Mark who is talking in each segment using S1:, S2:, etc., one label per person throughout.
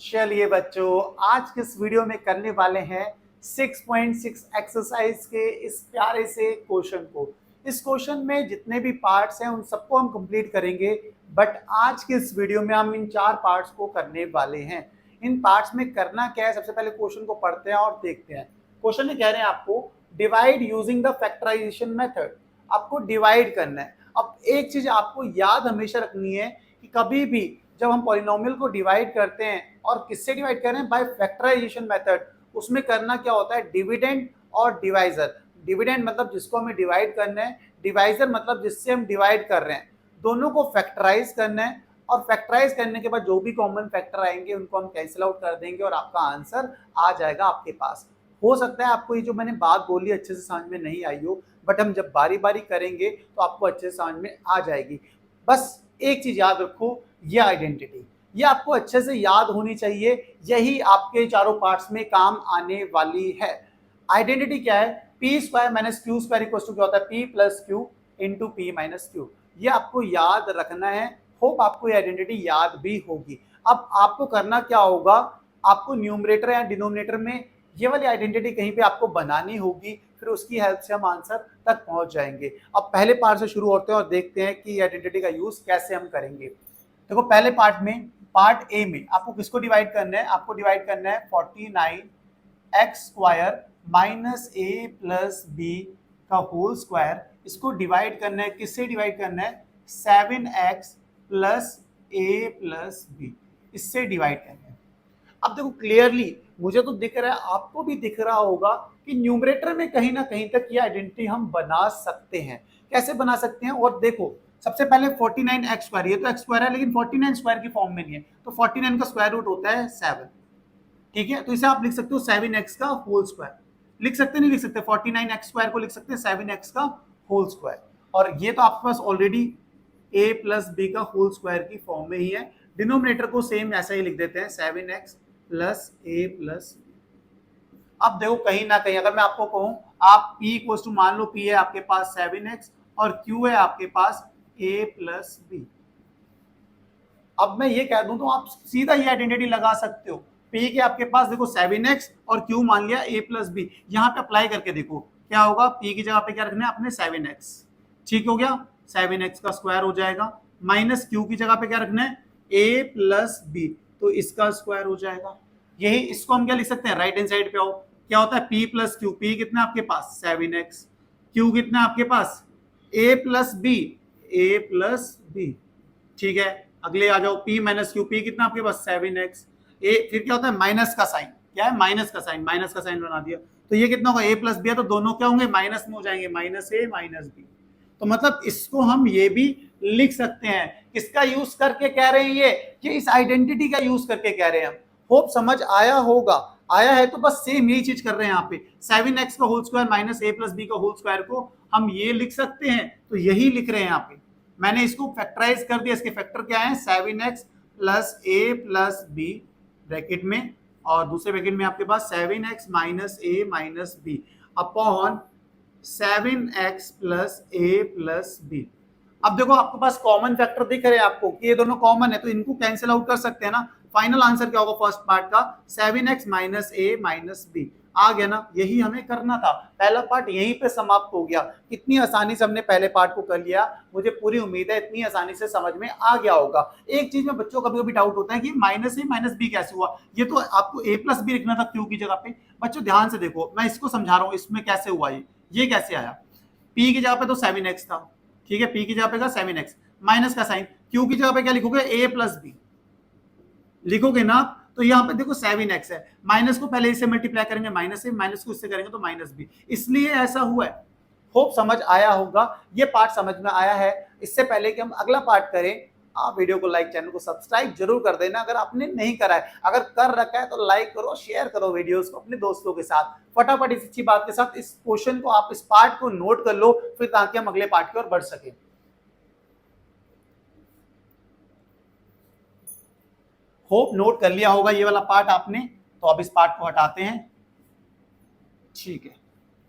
S1: चलिए बच्चों, आज के इस वीडियो में करने वाले हैं 6.6 एक्सरसाइज के इस प्यारे से क्वेश्चन को। इस क्वेश्चन में जितने भी पार्ट्स हैं उन सबको हम कंप्लीट करेंगे, बट आज के इस वीडियो में हम इन 4 पार्ट्स को करने वाले हैं। इन पार्ट्स में करना क्या है, सबसे पहले क्वेश्चन को पढ़ते हैं और देखते हैं। क्वेश्चन में कह रहे हैं आपको divide using the factorization method. आपको डिवाइड करना है। अब एक चीज आपको याद हमेशा रखनी है कि कभी भी जब हम पॉलिनोमियल को डिवाइड करते हैं और किससे डिवाइड कर रहे हैं, बाय फैक्टराइजेशन मेथड, उसमें करना क्या होता है, डिविडेंड और डिवाइजर। डिविडेंड मतलब जिसको हमें डिवाइड करना है, डिवाइजर मतलब जिससे हम डिवाइड कर रहे हैं, दोनों को फैक्टराइज करना है। और फैक्टराइज करने के बाद जो भी कॉमन फैक्टर आएंगे उनको हम कैंसिल आउट कर देंगे और आपका आंसर आ जाएगा आपके पास। हो सकता है आपको ये जो मैंने बात बोली अच्छे से समझ में नहीं आई हो, बट हम जब बारी बारी करेंगे तो आपको अच्छे से समझ में आ जाएगी। बस एक चीज याद रखो, ये आइडेंटिटी, ये आपको अच्छे से याद होनी चाहिए। यही आपके चारों पार्ट्स में काम आने वाली है। आइडेंटिटी क्या है, P square minus Q square equal to क्या होता है, P plus Q into P minus Q. ये आपको याद रखना है। होप आपको ये आइडेंटिटी याद भी होगी। अब आपको करना क्या होगा, आपको न्यूमरेटर या डिनोमिनेटर में ये वाली आइडेंटिटी कहीं पे आपको बनानी होगी, फिर उसकी हेल्प से हम आंसर तक पहुंच जाएंगे। अब पहले पार्ट से शुरू होते हैं और देखते हैं कि आइडेंटिटी का यूज कैसे हम करेंगे। देखो पहले पार्ट में, पार्ट ए में आपको किसको डिवाइड करना है, आपको डिवाइड करना है 49x स्क्वायर माइनस ए प्लस बी का होल स्क्वायर। इसको डिवाइड करना है, किससे डिवाइड करना है, 7x plus A plus B, इससे डिवाइड करना है। अब देखो क्लियरली मुझे तो दिख रहा है, आपको भी दिख रहा होगा कि न्यूमरेटर में कहीं ना कहीं तक ये आइडेंटिटी हम बना सकते हैं। कैसे बना सकते हैं, और देखो सबसे पहले 49x स्क्वायर, ये तो x स्क्वायर है लेकिन 49 स्क्वायर की फॉर्म में नहीं है, तो 49 का स्क्वायर रूट होता है 7। ठीक है, तो इसे आप लिख सकते हो 7x का होल स्क्वायर। लिख सकते नहीं लिख सकते, 49x स्क्वायर को लिख सकते हैं 7x का होल स्क्वायर। और ये तो आपके पास ऑलरेडी a प्लस बी का होल स्क्वायर की फॉर्म में ही है। डिनोमिनेटर को सेम ऐसा ही लिख देते हैं 7x प्लस ए प्लस। अब देखो कहीं ना कहीं अगर मैं आपको कहूं, आप p इक्वल टू मान लो p है आपके पास 7x और q है आपके पास a प्लस बी। अब मैं ये कह दूं तो आप सीधा ये आइडेंटिटी लगा सकते हो। p के आपके पास देखो 7x और q मान लिया a प्लस बी। यहाँ पे अप्लाई करके देखो क्या होगा, p की जगह पे क्या रखना है आपने 7x, ठीक हो गया, 7x का स्क्वायर हो जाएगा, माइनस q की जगह पे क्या रखना है a प्लस बी, तो इसका स्क्वायर हो जाएगा। यही इसको हम क्या लिख सकते हैं, राइट हैंड साइड पे आओ, क्या होता है p प्लस क्यू, p कितना आपके पास 7x, q कितना आपके पास a plus B, a plus B. ठीक है, अगले आ जाओ, p माइनस क्यू, p कितना आपके पास 7x, a फिर क्या होता है माइनस का साइन, क्या है माइनस का साइन, माइनस का साइन बना दिया, तो ये कितना होगा a प्लस बी है, तो दोनों क्या होंगे माइनस में हो जाएंगे, माइनस a माइनस बी। तो मतलब इसको हम ये भी लिख सकते हैं। किसका यूज करके कह रहे हैं, ये इस आइडेंटिटी का यूज करके कह रहे हैं हम। होप समझ आया होगा, आया है तो बस सेम यही चीज कर रहे हैं यहाँ पे। 7x का whole square minus a plus B का होल स्क्वायर को हम ये लिख सकते हैं, तो यही लिख रहे हैं यहाँ पे। मैंने इसको फैक्टराइज कर दिया, इसके फैक्टर क्या है 7x plus a plus B bracket में, और दूसरे ब्रैकेट में आपके पास 7x minus a minus B upon 7x plus a plus B. अब देखो आपके पास कॉमन फैक्टर दिख रहे हैं आपको कि ये दोनों कॉमन है, तो इनको कैंसिल आउट कर सकते हैं ना। फाइनल आंसर क्या होगा फर्स्ट पार्ट का, 7x minus a minus B. आ गया ना, यही हमें करना था। पहला पार्ट यहीं पे समाप्त हो गया। कितनी आसानी से हमने पहले पार्ट को कर लिया, मुझे पूरी उम्मीद है इतनी आसानी से समझ में आ गया होगा। एक चीज में बच्चों को कभी कभी डाउट होता है कि माइनस ए माइनस बी कैसे हुआ, ये तो आपको a प्लस बी लिखना था क्यू की जगह पे। बच्चों ध्यान से देखो, मैं इसको समझा रहा हूँ, इसमें कैसे हुआ ये कैसे आया। p की जगह पे तो 7x था, ठीक है, p की जगह पे का 7x, माइनस का साइन, q की जगह पे क्या लिखोगे a प्लस बी लिखोगे ना। तो यहाँ पे देखो 7x है, माइनस को पहले इससे मल्टीप्लाई करेंगे माइनस से, माइनस को इससे करेंगे तो माइनस बी, इसलिए ऐसा हुआ है। होप समझ आया होगा, ये पार्ट समझ में आया है। इससे पहले कि हम अगला पार्ट करें, आप वीडियो को लाइक, चैनल को सब्सक्राइब जरूर कर देना अगर आपने नहीं करा है। अगर कर रखा है तो लाइक करो, शेयर करो वीडियोस को अपने दोस्तों के साथ। फटाफट इस अच्छी बात के साथ इस क्वेश्चन को, आप इस पार्ट को नोट कर लो, फिर ताकि हम अगले पार्ट की ओर बढ़ सके। होप नोट कर लिया होगा ये वाला पार्ट आपने, तो अब इस पार्ट को हटाते हैं। ठीक है,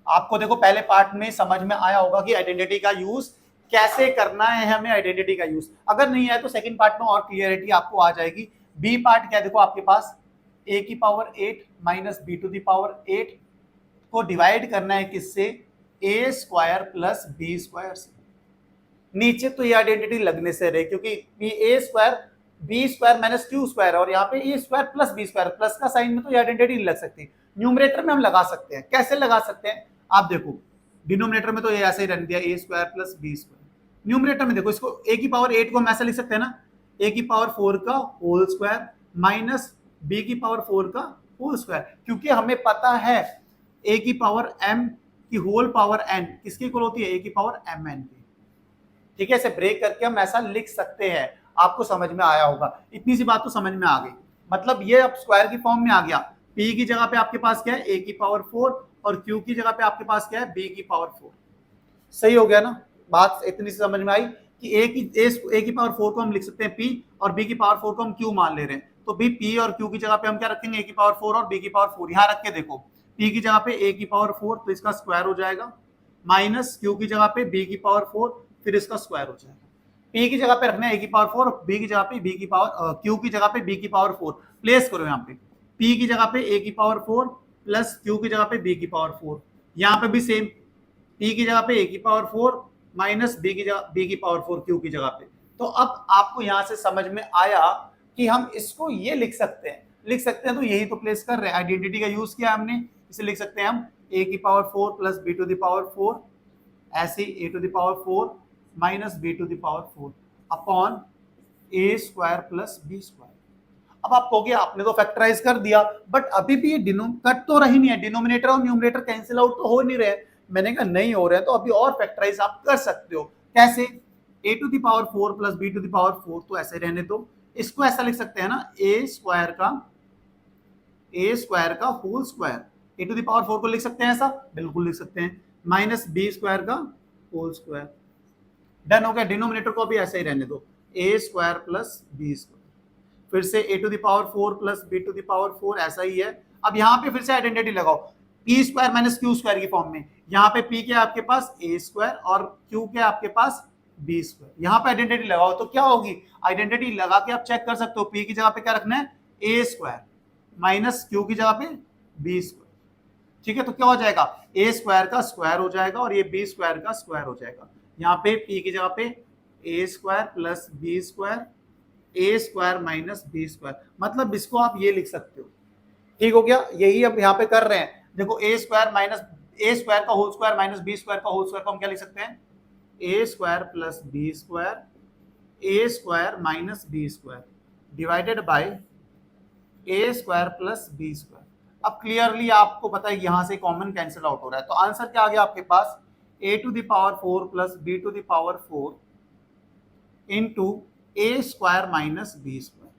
S1: आपको देखो पहले पार्ट में समझ में आया होगा कि आइडेंटिटी का यूज कैसे करना है हमें। आइडेंटिटी का यूज अगर नहीं है तो सेकंड पार्ट में और क्लियरिटी आपको आ जाएगी। बी पार्ट क्या देखो आपके पास a की power 8 minus b to the power 8 को डिवाइड करना है किससे, a square plus b square से। नीचे तो ये आइडेंटिटी लगने से रहे क्योंकि a square b square minus Q square और यहाँ पे a square plus b square, plus का साइन में तो ये आइडेंटिटी नहीं लग सकती। न्यूमरेटर में हम लगा सकते हैं, कैसे लगा सकते हैं आप देखो, डिनोमिनेटर में तो ये ऐसे ही रन दिया a square plus b square. Numerator में देखो, इसको a की पावर 8 को हम ऐसा लिख सकते हैं ना, a की पावर 4 का होल स्क्वायर माइनस b की पावर 4 का होल स्क्वायर, क्योंकि हमें पता है a की पावर m की होल पावर n किसकी इक्वल होती है, a की पावर mn की। ठीक है, इसे ब्रेक करके हम ऐसा लिख सकते हैं। आपको समझ में आया होगा, इतनी सी बात तो समझ में आ गई। मतलब ये अब स्क्वायर की फॉर्म में आ गया। p की जगह पे आपके पास क्या है, a की पावर 4 और q की जगह पे आपके पास क्या है, b की पावर 4। सही हो गया ना, बात इतनी सी समझ में आई कि a की पावर 4 को हम लिख सकते हैं p और b की पावर 4 को हम q मान ले रहे हैं। तो भी p और q की जगह पे हम क्या रखेंगे, a की पावर 4 और b की पावर 4। यहां रख के देखो, p की जगह पे a की पावर 4 तो इसका स्क्वायर हो जाएगा, माइनस q की जगह पे b की पावर 4 फिर इसका स्क्वायर हो जाएगा। p की जगह पे रखना है a की पावर 4, b की जगह पे b की पावर q की जगह पे b की पावर 4 प्लेस करो। यहाँ पे p की जगह पे a की पावर 4 प्लस q की जगह पे b की पावर 4। यहाँ पे भी सेम, p की जगह पे a की पावर 4 माइनस b की पावर 4 q की जगह पे। तो अब आपको यहाँ से समझ में आया कि हम इसको ये लिख सकते हैं, तो यही तो प्लेस कर रहे हैं, आइडेंटिटी का यूज किया हमने। इसे लिख सकते हैं हम a की power 4 plus b to the power 4, ऐसे a to the power 4 minus b to the power 4 upon a square plus b square. अब आप कहोगे आपने तो फैक्टराइज कर दिया, बट अभी भी ये कट तो रही नहीं है, डिनोमिनेटर और न्यूमरेटर कैंसिल आउट तो हो नहीं रहे। मैंने कहा नहीं हो रहे हैं, तो अभी और फैक्टराइज आप कर सकते हो। कैसे, a to the power 4 plus b to the power 4 तो ऐसे रहने दो, इसको ऐसा लिख सकते हैं ना, a स्क्वायर का whole square. a to the power 4 को लिख सकते हैं ऐसा, बिल्कुल लिख सकते हैं, माइनस b स्क्वायर का होल स्क्वायर। डन हो गया। डिनोमिनेटर को भी ऐसे ही रहने दो, a square plus b square. फिर से a to the power 4 plus b to the power 4 ऐसा ही है। अब यहाँ पे फिर से आइडेंटिटी लगाओ, p square minus Q square की फॉर्म में। यहाँ पे p के आपके पास a स्क्वायर और q के आपके पास b स्क्वायर। यहाँ पे आइडेंटिटी लगाओ तो क्या होगी, आइडेंटिटी लगा के आप चेक कर सकते हो, p की जगह पे क्या रखना है, a स्क्वायर माइनस q की जगह पे b स्क्वायर। ठीक है, तो क्या हो जाएगा, a स्क्वायर का स्क्वायर हो जाएगा और ये b स्क्वायर का स्क्वायर हो जाएगा। यहाँ पे p की जगह पे a square plus b square, a square minus b square, मतलब इसको आप ये लिख सकते हो। ठीक हो गया, यही अब यहाँ पे कर रहे हैं। देखो a स्क्वायर का whole square minus b square का होल स्क्वायर को हम क्या लिख सकते हैं, a square plus b square, a square minus b square divided by a square plus b square. अब क्लियरली आपको पता है यहाँ से कॉमन कैंसिल आउट हो रहा है, तो आंसर क्या आ गया आपके पास, a to the power 4 plus b to the power 4 into a square minus b square.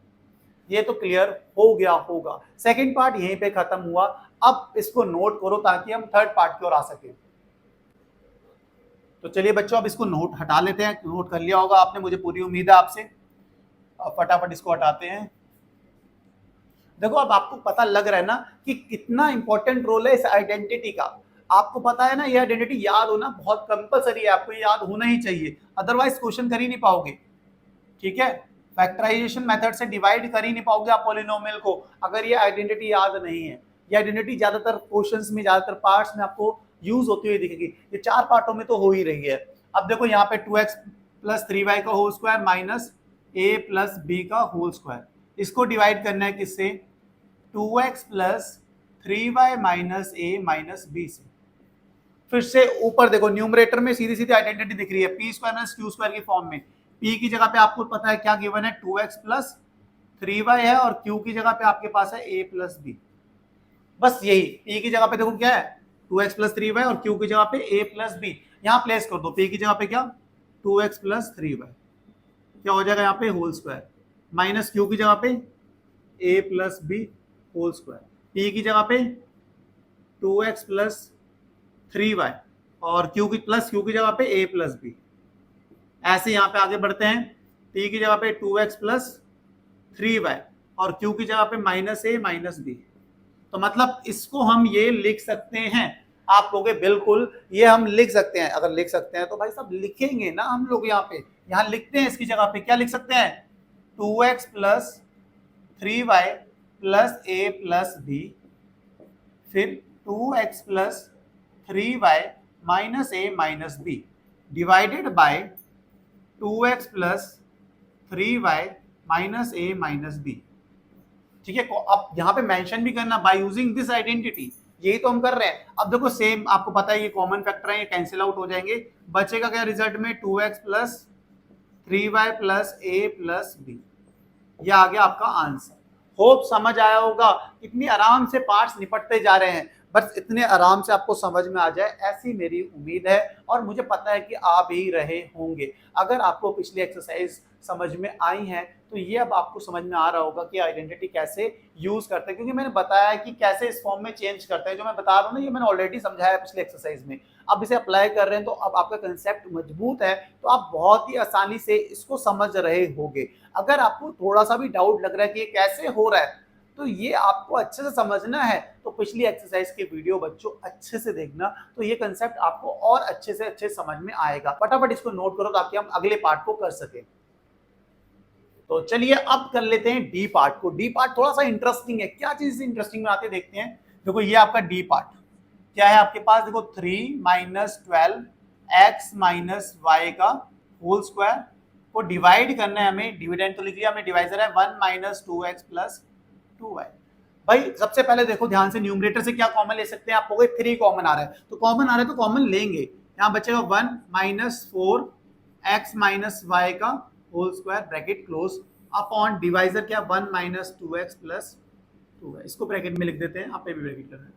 S1: ये तो क्लियर हो गया होगा। सेकंड पार्ट यहीं पे खत्म हुआ। अब इसको नोट करो ताकि हम थर्ड पार्ट की ओर आ सके। तो चलिए बच्चों, अब इसको नोट हटा लेते हैं। नोट कर लिया होगा आपने, मुझे पूरी उम्मीद है आपसे। अब फटाफट इसको हटाते हैं। देखो, अब आपको पता लग रहा है ना कि कितना इंपॉर्टेंट रोल है इस आइडेंटिटी का। आपको पता है ना, ये आइडेंटिटी याद होना बहुत कंपलसरी है, आपको याद होना ही चाहिए, अदरवाइज क्वेश्चन कर ही नहीं पाओगे। ठीक है, फैक्टराइजेशन मेथड से डिवाइड कर ही नहीं पाओगे आप पॉलिनोमियल को अगर ये आइडेंटिटी याद नहीं है। ये आइडेंटिटी ज्यादातर क्वेश्चंस में, ज्यादातर पार्ट्स में आपको यूज होती हुई दिखेगी। ये 4 पार्टों में तो हो ही रही है। अब देखो यहाँ पे 2x प्लस 3y का whole square minus a plus b का होल स्क्वायर, इसको डिवाइड करना है किससे, 2x plus 3y minus a minus b से। फिर से ऊपर देखो, न्यूमरेटर में सीधी सीधी आइडेंटिटी दिख रही है, p square minus Q square की फॉर्म में। p की जगह पे आपको पता है क्या गिवन है, 2x प्लस 3y है और q की जगह पे आपके पास है a प्लस b। बस यही, p की जगह पे देखो क्या है, 2x प्लस 3y और q की जगह पे a प्लस b। यहाँ प्लेस कर दो, p की जगह पे क्या, 2x प्लस 3y, क्या हो जाएगा यहाँ पे होल स्क्वायर, माइनस q की जगह पे a plus b whole square, p की जगह पे 2x प्लस 3y और q की जगह पे a प्लस b। ऐसे यहाँ पे आगे बढ़ते हैं, p की जगह पे 2x प्लस 3y और q की जगह पे माइनस a माइनस b। तो मतलब इसको हम ये लिख सकते हैं। आप कहोगे बिल्कुल ये हम लिख सकते हैं, अगर लिख सकते हैं तो भाई साहब लिखेंगे ना हम लोग। यहाँ लिखते हैं, इसकी जगह पे क्या लिख सकते हैं, 2x plus 3y plus A plus B, फिर 2x plus 3y minus A minus B divided by 2x plus 3y minus A minus B. ठीक है, अब यहाँ पे मेंशन भी करना बाय यूजिंग दिस आइडेंटिटी, यही तो हम कर रहे हैं। अब देखो सेम आपको पता है ये कॉमन फैक्टर है, ये कैंसिल आउट हो जाएंगे, बचेगा क्या रिजल्ट में 2x plus 3y plus A plus B. ये आ गया आपका आंसर। होप समझ आया होगा, कितनी आराम से पार्ट्स निपटते जा रहे हैं, बस इतने आराम से आपको समझ में आ जाए ऐसी मेरी उम्मीद है, और मुझे पता है कि आ भी रहे होंगे। अगर आपको पिछली एक्सरसाइज समझ में आई है तो ये अब आपको समझ में आ रहा होगा कि आइडेंटिटी कैसे यूज करते हैं, क्योंकि मैंने बताया है कि कैसे इस फॉर्म में चेंज करते हैं। जो मैं बता रहा हूँ ना, ये मैंने ऑलरेडी समझाया पिछले एक्सरसाइज में। अब इसे अप्लाई कर रहे हैं तो अब आपका कंसेप्ट मजबूत है, तो आप बहुत ही आसानी से इसको समझ रहे होंगे। अगर आपको थोड़ा सा भी डाउट लग रहा है कि ये कैसे हो रहा है, तो ये आपको अच्छे से समझना है तो पिछली एक्सरसाइज के वीडियो बच्चों अच्छे से देखना, तो ये कंसेप्ट आपको और अच्छे से अच्छे समझ में आएगा। फटाफट इसको नोट करो ताकि हम अगले पार्ट को कर सके। तो चलिए अब कर लेते हैं डी पार्ट को। डी पार्ट थोड़ा सा इंटरेस्टिंग है, क्या चीज इंटरेस्टिंग में आते देखते हैं। देखो ये आपका डी पार्ट क्या है आपके पास, देखो 3 माइनस 12 एक्स माइनस वाई का होल स्क्वायर को डिवाइड करना है हमें। डिविडेंड तो लिख लिया हमने, डिवाइजर है 1 माइनस 2x प्लस 2y। भाई सबसे पहले देखो ध्यान से, न्यूमरेटर से क्या कॉमन ले सकते हैं, आपको 3 कॉमन आ रहा है, तो कॉमन आ रहा है तो कॉमन लेंगे। यहाँ बचेगा 1 माइनस 4 एक्स माइनस वाई का whole square bracket close upon divisor क्या 1 माइनस 2x प्लस 2y। इसको ब्रैकेट में लिख देते हैं, आप पे भी ब्रैकेट कर रहे हैं।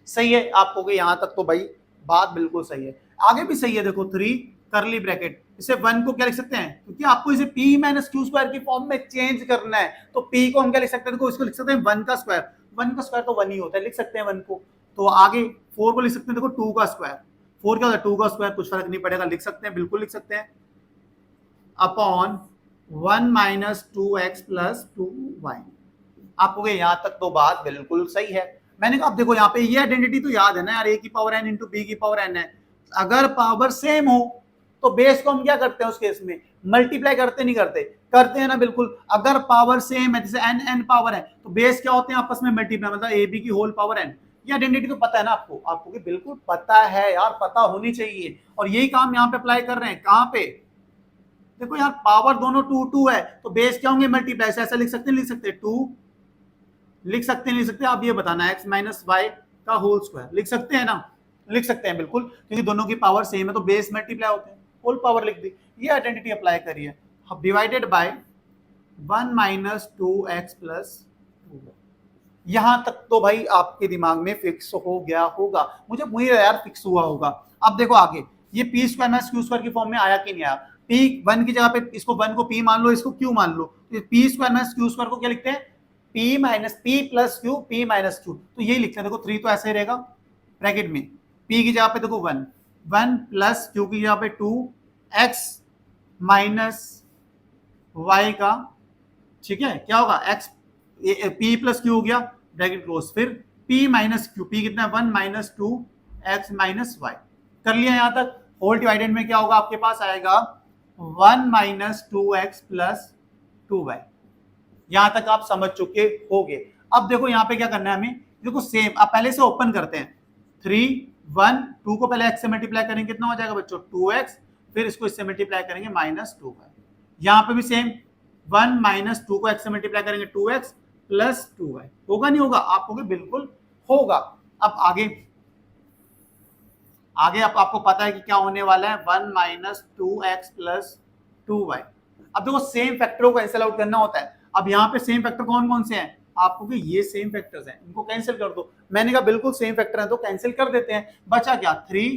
S1: सही है, आपको यहाँ तक तो भाई बात बिल्कुल सही है, आगे भी सही है। देखो 3 करली ब्रैकेट, इसे 1 को क्या लिख सकते हैं, क्योंकि आपको इसे p माइनस क्यू स्क्वायर की फॉर्म में चेंज करना है, तो p को हम क्या लिख सकते हैं, देखो इसको लिख सकते हैं 1 का स्क्वायर। 1 का स्क्वायर तो 1 ही होता है, लिख सकते हैं 1 को। तो आगे 4 को लिख सकते हैं, देखो 2 का स्क्वायर। 4 क्या होता है, 2 का स्क्वायर, कुछ फर्क नहीं पड़ेगा, लिख सकते हैं, बिल्कुल लिख सकते हैं, upon 1 minus 2x plus 2y। आपको यहाँ तक तो बात बिल्कुल सही है। मैंने कहा अब देखो यहाँ पे ये आइडेंटिटी तो याद है ना यार, a की पावर n इंटू बी की पावर n है। अगर पावर सेम हो तो बेस को हम क्या करते हैं उस केस में, मल्टीप्लाई करते नहीं करते, करते हैं ना बिल्कुल। अगर पावर सेम है, जैसे n पावर है, तो बेस क्या होते हैं आपस में मल्टीप्लाई, मतलब ए बी की होल पावर n। ये आइडेंटिटी तो पता है ना आपको, आपको कि बिल्कुल पता है यार, पता होनी चाहिए। और यही काम यहाँ पे अप्लाई कर रहे हैं, कहाँ पे, देखो यार पावर दोनों 2 2 है, तो बेस क्या होंगे मल्टीप्लाई। ऐसा लिख सकते हैं, लिख सकते हैं 2, लिख सकते हैं, लिख सकते हैं, आप ये बताना x माइनस वाई का होल स्क्वायर, लिख सकते हैं ना, लिख सकते हैं बिल्कुल, क्योंकि दोनों की पावर सेम है तो बेस मल्टीप्लाई होते हैं, होल पावर लिख दी। ये आइडेंटिटी अप्लाई करिए, divided by 1 minus 2x plus 2। यहां तक तो भाई आपके दिमाग में फिक्स हो गया होगा, मुझे वही यार फिक्स हुआ होगा। अब देखो आगे, ये P square minus Q square की फॉर्म में आया कि नहीं आया। पी 1 की जगह पे इसको 1 को p मान लो, इसको q मान लो, तो P square minus Q square को क्या लिखते हैं, p minus p plus Q, p minus Q, तो यही लिखते हैं। देखो 3 तो ऐसे ही रहेगा ब्रैकेट में, p की जगह पे देखो 1 1 प्लस क्यू की जगह पे 2 x माइनस y का, ठीक है, क्या होगा x p प्लस क्यू हो गया ब्रैकेट क्लोज, फिर p माइनस क्यू, p कितना है 1 माइनस 2 x माइनस वाई। कर लिया यहां तक। होल डिवाइडेड में क्या होगा आपके पास आएगा 1 माइनस 2x प्लस 2y। यहां तक आप समझ चुके होगे। अब देखो यहां पे क्या करना है हमें, देखो सेम, आप पहले से ओपन करते हैं, 3 1 2 को पहले x से मल्टीप्लाई करेंगे, कितना हो जाएगा बच्चों 2x, फिर इसको इससे मल्टीप्लाई करेंगे माइनस 2y। यहां पे भी सेम 1 माइनस 2 को x से मल्टीप्लाई करेंगे 2x प्लस 2y। होगा नहीं होगा, आप होगे बिल्कुल होगा। अब आगे आगे आपको पता है कि क्या होने वाला है, 1 माइनस 2x प्लस 2y। अब देखो सेम फैक्टरों को कैंसिल आउट करना होता है। अब यहाँ पे सेम फैक्टर कौन कौन से हैं, आपको कि ये सेम फैक्टर्स हैं, इनको कैंसिल कर दो। मैंने कहा बिल्कुल सेम फैक्टर है तो कैंसिल कर देते हैं। बचा क्या 3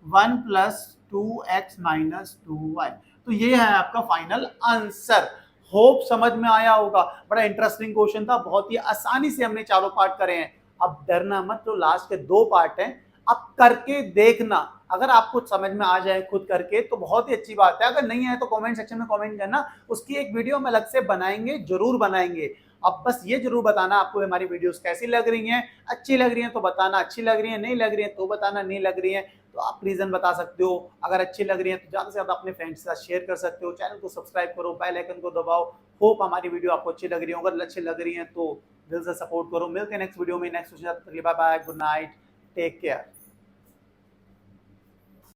S1: 1 प्लस 2x माइनस 2y। तो ये है आपका फाइनल आंसर। होप समझ में आया होगा। बड़ा इंटरेस्टिंग क्वेश्चन था, बहुत ही आसानी से हमने चारों पार्ट करे हैं। अब डरना मत, तो लास्ट के 2 पार्ट हैं, अब करके देखना। अगर आपको समझ में आ जाए खुद करके तो बहुत ही अच्छी बात है, अगर नहीं आए तो कमेंट सेक्शन में कमेंट करना, उसकी एक वीडियो हम अलग से बनाएंगे, जरूर बनाएंगे। अब बस ये जरूर बताना आपको हमारी वीडियोस कैसी लग रही हैं, अच्छी लग रही हैं तो बताना अच्छी लग रही है, नहीं लग रही है तो बताना नहीं लग रही है तो आप रीज़न बता सकते हो। अगर अच्छी लग रही है तो ज़्यादा से ज़्यादा अपने फ्रेंड्स के साथ शेयर कर सकते हो। चैनल को सब्सक्राइब करो, बेल आइकन को दबाओ। होप हमारी वीडियो आपको अच्छी लग रही हो। अगर अच्छी लग रही है तो दिल से सपोर्ट करो। मिलते हैं नेक्स्ट वीडियो में next question. Bye bye, good night, take care.